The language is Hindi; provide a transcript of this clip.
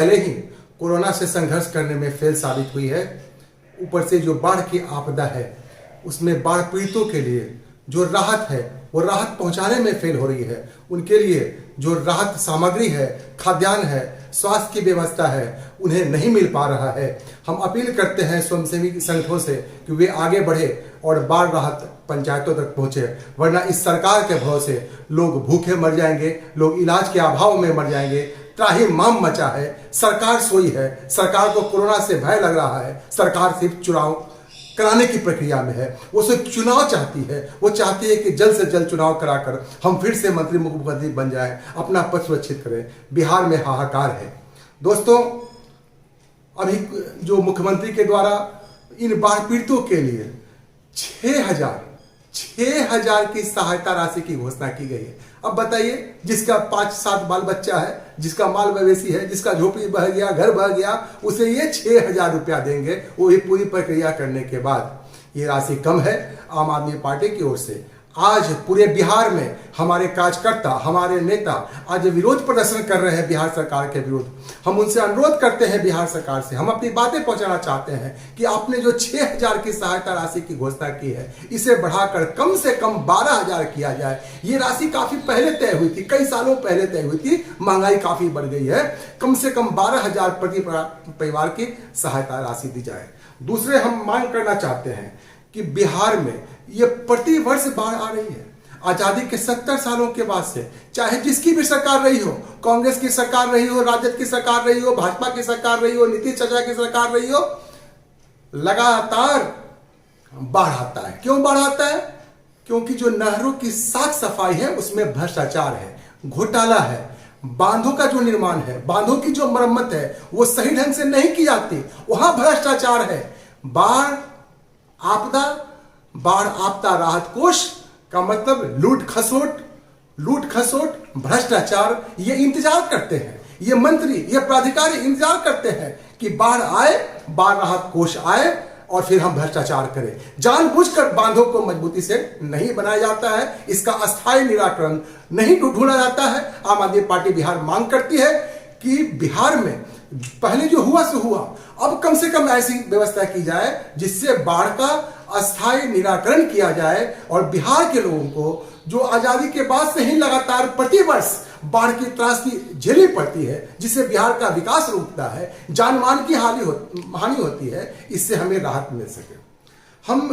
पहले ही कोरोना से संघर्ष करने में फेल साबित हुई है। ऊपर से जो बाढ़ की आपदा है उसमें बाढ़ पीड़ितों के लिए जो राहत है वो राहत पहुंचाने में फेल हो रही है। उनके लिए जो राहत सामग्री है, खाद्यान्न है, स्वास्थ्य की व्यवस्था है, उन्हें नहीं मिल पा रहा है। हम अपील करते हैं स्वयंसेवी संगठनों से कि वे आगे बढ़े और बाढ़ राहत पंचायतों तक पहुंचे, वरना इस सरकार के भरोसे लोग भूखे मर जाएंगे, लोग इलाज के अभाव में मर जाएंगे। त्राहिमाम मचा है, सरकार सोई है, सरकार को कोरोना से भय लग रहा है, सरकार सिर्फ चुनाव कराने की प्रक्रिया में है। वो सिर्फ चुनाव चाहती है, वो चाहती है कि जल्द से जल्द चुनाव कराकर हम फिर से मंत्री मुख्यमंत्री बन जाएं, अपना पद सुरक्षित करें। बिहार में हाहाकार है दोस्तों। अभी जो मुख्यमंत्री के द्वारा इन बाढ़ पीड़ितों के लिए 6,000 की सहायता राशि की घोषणा की गई है। अब बताइए, जिसका 5-7 बाल बच्चा है, जिसका माल मवेशी है, जिसका झोपड़ी बह गया, घर बह गया, उसे ये 6,000 रुपया देंगे। वो ये पूरी प्रक्रिया करने के बाद ये राशि कम है। आम आदमी पार्टी की ओर से आज पूरे बिहार में हमारे कार्यकर्ता, हमारे नेता आज विरोध प्रदर्शन कर रहे हैं बिहार सरकार के विरुद्ध। हम उनसे अनुरोध करते हैं बिहार सरकार से, हम अपनी बातें पहुंचाना चाहते हैं कि आपने जो 6,000 की सहायता राशि की घोषणा की है, इसे बढ़ाकर कम से कम 12,000 किया जाए। ये राशि काफी पहले तय हुई थी, कई सालों पहले तय हुई थी, महंगाई काफी बढ़ गई है। कम से कम 12,000 प्रति परिवार की सहायता राशि दी जाए। दूसरे हम मांग करना चाहते हैं कि बिहार में ये प्रति वर्ष बाढ़ आ रही है। आजादी के 70 सालों के बाद से, चाहे जिसकी भी सरकार रही हो, कांग्रेस की सरकार रही हो, राजद की सरकार रही हो, भाजपा की सरकार रही हो, नीतीश चाचा की सरकार रही हो, लगातार बाढ़ आता है। क्यों बाढ़ आता है? क्योंकि जो नहरों की साफ सफाई है उसमें भ्रष्टाचार है, घोटाला है। बांधों का जो निर्माण है, बांधों की जो मरम्मत है, वो सही ढंग से नहीं की जाती, वहां भ्रष्टाचार है। बाढ़ आपदा राहत कोष का मतलब लूट खसोट भ्रष्टाचार। ये इंतजार करते हैं, ये मंत्री, ये प्राधिकारी इंतजार करते हैं कि बाढ़ आए, बाढ़ राहत कोष आए और फिर हम भ्रष्टाचार करें। जानबूझकर बांधों को मजबूती से नहीं बनाया जाता है, इसका अस्थायी निराकरण नहीं ढूंढा जाता है। आम आदमी पार्टी बिहार मांग करती है कि बिहार में पहले जो हुआ सो हुआ, अब कम से कम ऐसी व्यवस्था की जाए जिससे बाढ़ का अस्थायी निराकरण किया जाए और बिहार के लोगों को जो आजादी के बाद से ही लगातार प्रतिवर्ष बाढ़ की त्रासदी झेलनी पड़ती है, जिससे बिहार का विकास रुकता है, जान मान की हानि होती है, इससे हमें राहत मिल सके। हम